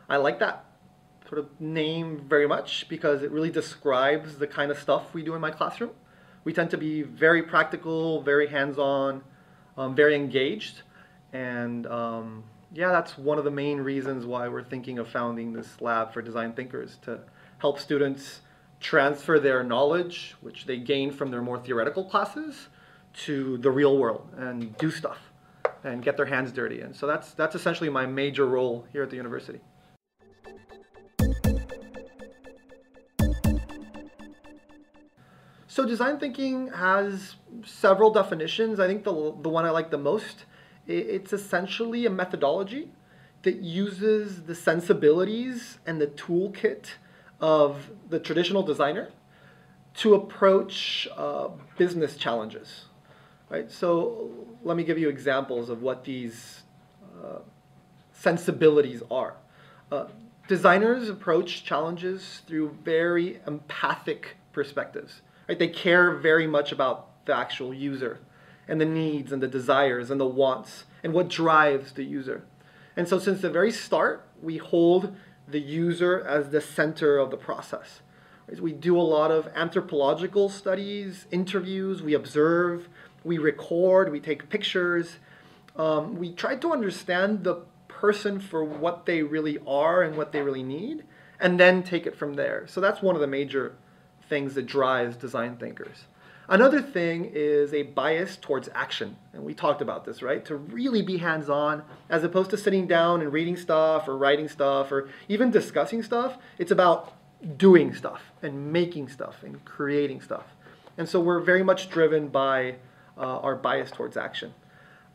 I like that sort of name very much because it really describes the kind of stuff we do in my classroom. We tend to be very practical, very hands-on, very engaged, and yeah, that's one of the main reasons why we're thinking of founding this lab for design thinkers, to help students transfer their knowledge, which they gain from their more theoretical classes, to the real world and do stuff and get their hands dirty. And so that's essentially my major role here at the university. So design thinking has several definitions. I think the one I like the most, it's essentially a methodology that uses the sensibilities and the toolkit of the traditional designer to approach business challenges. Right? So let me give you examples of what these sensibilities are. Designers approach challenges through very empathic perspectives. Right? They care very much about the actual user and the needs and the desires and the wants and what drives the user. And so since the very start, we hold the user as the center of the process. Right? We do a lot of anthropological studies, interviews, we observe, we record, we take pictures. We try to understand the person for what they really are and what they really need, and then take it from there. So that's one of the major things that drives design thinkers. Another thing is a bias towards action, and we talked about this, right? To really be hands-on, as opposed to sitting down and reading stuff or writing stuff or even discussing stuff. It's about doing stuff and making stuff and creating stuff. And so we're very much driven by our bias towards action.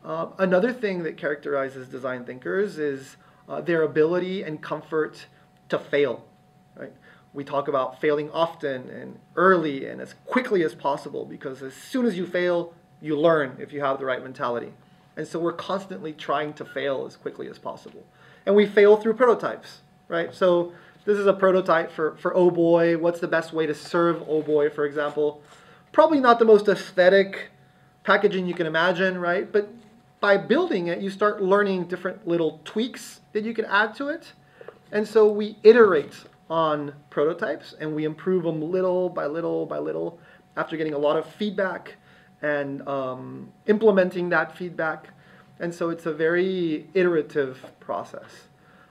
Another thing that characterizes design thinkers is their ability and comfort to fail, right? We talk about failing often and early and as quickly as possible, because as soon as you fail, you learn if you have the right mentality. And so we're constantly trying to fail as quickly as possible. And we fail through prototypes, right? So this is a prototype for Oh Boy. What's the best way to serve Oh Boy, for example? Probably not the most aesthetic packaging you can imagine, right? But by building it, you start learning different little tweaks that you can add to it. And so we iterate on prototypes and we improve them little by little by little after getting a lot of feedback and implementing that feedback. And so it's a very iterative process.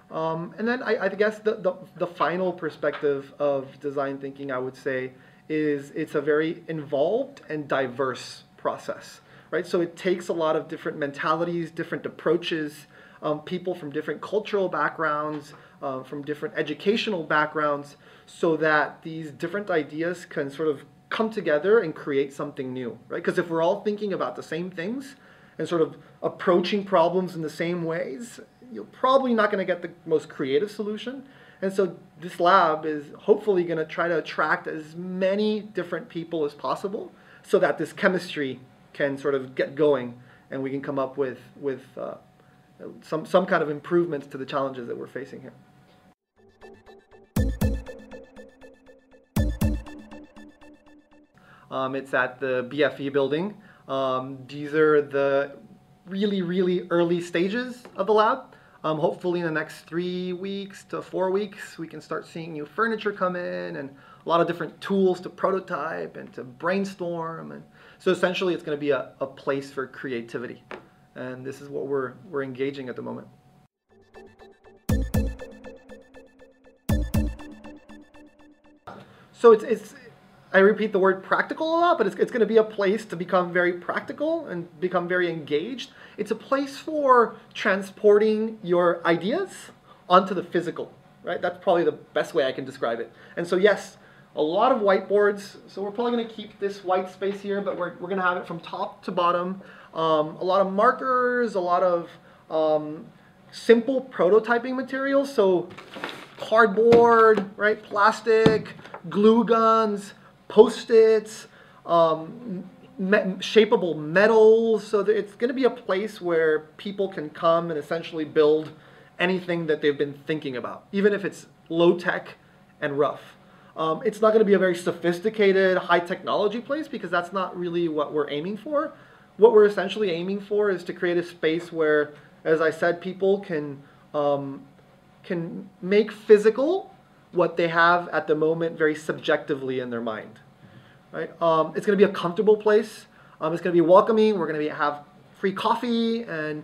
And then I guess the final perspective of design thinking, I would say, is it's a very involved and diverse process, right? So it takes a lot of different mentalities, different approaches, people from different cultural backgrounds, from different educational backgrounds, so that these different ideas can sort of come together and create something new, right? Because if we're all thinking about the same things and sort of approaching problems in the same ways, you're probably not going to get the most creative solution. And so this lab is hopefully going to try to attract as many different people as possible, so that this chemistry can sort of get going and we can come up with some kind of improvements to the challenges that we're facing here. It's at the BFE building. These are the really early stages of the lab. Hopefully in the next 3 weeks to 4 weeks, we can start seeing new furniture come in and a lot of different tools to prototype and to brainstorm. And so essentially it's going to be a place for creativity. And this is what we're engaging at the moment. So I repeat the word practical a lot, but it's going to be a place to become very practical and become very engaged. It's a place for transporting your ideas onto the physical, right? That's probably the best way I can describe it. And so yes, a lot of whiteboards. So we're probably going to keep this white space here, but we're going to have it from top to bottom. A lot of markers, a lot of simple prototyping materials. So cardboard, right? Plastic, glue guns, Post-its, shapeable metals. So it's going to be a place where people can come and essentially build anything that they've been thinking about, even if it's low-tech and rough. It's not going to be a very sophisticated, high-technology place, because that's not really what we're aiming for. What we're essentially aiming for is to create a space where, as I said, people can can make physical what they have at the moment very subjectively in their mind. Right? It's going to be a comfortable place. It's going to be welcoming. We're going to have free coffee, and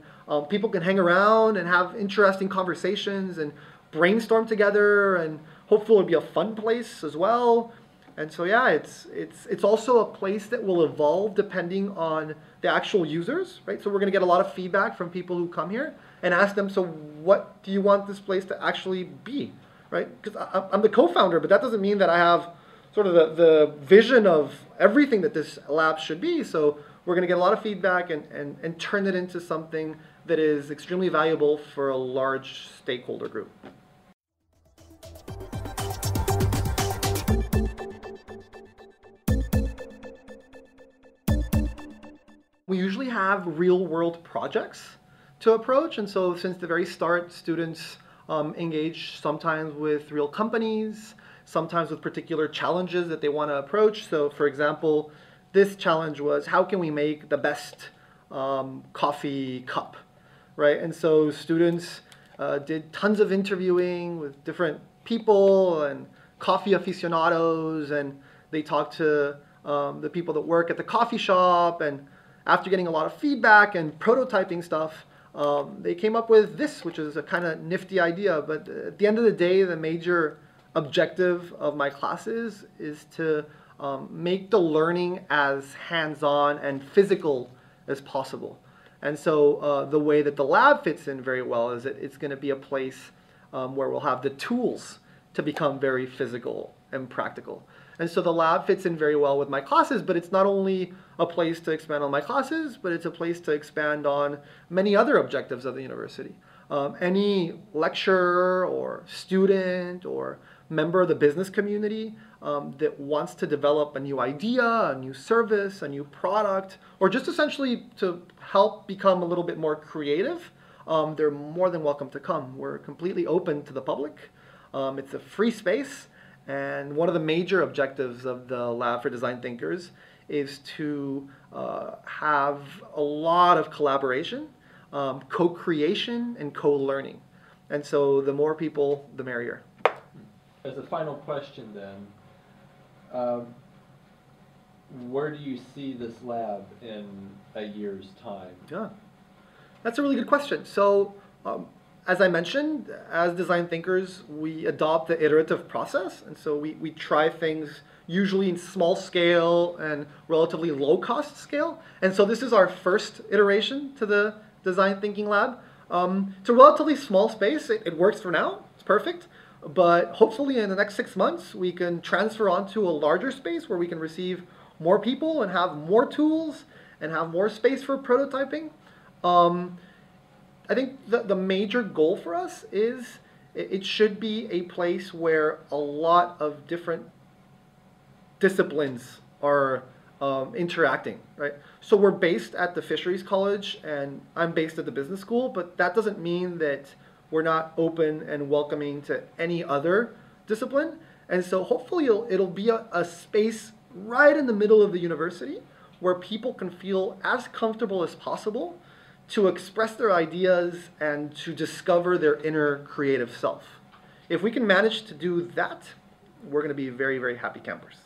people can hang around and have interesting conversations and brainstorm together, and hopefully it'll be a fun place as well. And so yeah, it's also a place that will evolve depending on the actual users, right? So we're going to get a lot of feedback from people who come here and ask them, so what do you want this place to actually be, right? Because I'm the co-founder, but that doesn't mean that I have sort of the vision of everything that this lab should be. So we're going to get a lot of feedback and turn it into something that is extremely valuable for a large stakeholder group. We usually have real-world projects to approach, and so since the very start, students engage sometimes with real companies, sometimes with particular challenges that they want to approach. So for example, this challenge was, how can we make the best coffee cup, right? And so students did tons of interviewing with different people and coffee aficionados, and they talked to the people that work at the coffee shop, and after getting a lot of feedback and prototyping stuff, they came up with this, which is a kind of nifty idea. But at the end of the day, the major objective of my classes is to make the learning as hands-on and physical as possible. And so the way that the lab fits in very well is that it's going to be a place where we'll have the tools to become very physical and practical. And so the lab fits in very well with my classes, but it's not only a place to expand on my classes, but it's a place to expand on many other objectives of the university. Any lecturer or student or member of the business community that wants to develop a new idea, a new service, a new product, or just essentially to help become a little bit more creative, they're more than welcome to come. We're completely open to the public. It's a free space. And one of the major objectives of the Lab for Design Thinkers is to have a lot of collaboration, co-creation, and co-learning. And so the more people, the merrier. As a final question then, where do you see this lab in a year's time? Yeah, that's a really good question. So as I mentioned, as design thinkers, we adopt the iterative process. And so we try things usually in small scale and relatively low cost scale. And so this is our first iteration to the design thinking lab. It's a relatively small space. It works for now. It's perfect. But hopefully in the next 6 months, we can transfer onto a larger space where we can receive more people and have more tools and have more space for prototyping. I think the major goal for us is it should be a place where a lot of different disciplines are interacting, right? So we're based at the Fisheries College, and I'm based at the business school, but that doesn't mean that we're not open and welcoming to any other discipline. And so hopefully it'll be a space right in the middle of the university where people can feel as comfortable as possible to express their ideas and to discover their inner creative self. If we can manage to do that, we're going to be very, very happy campers.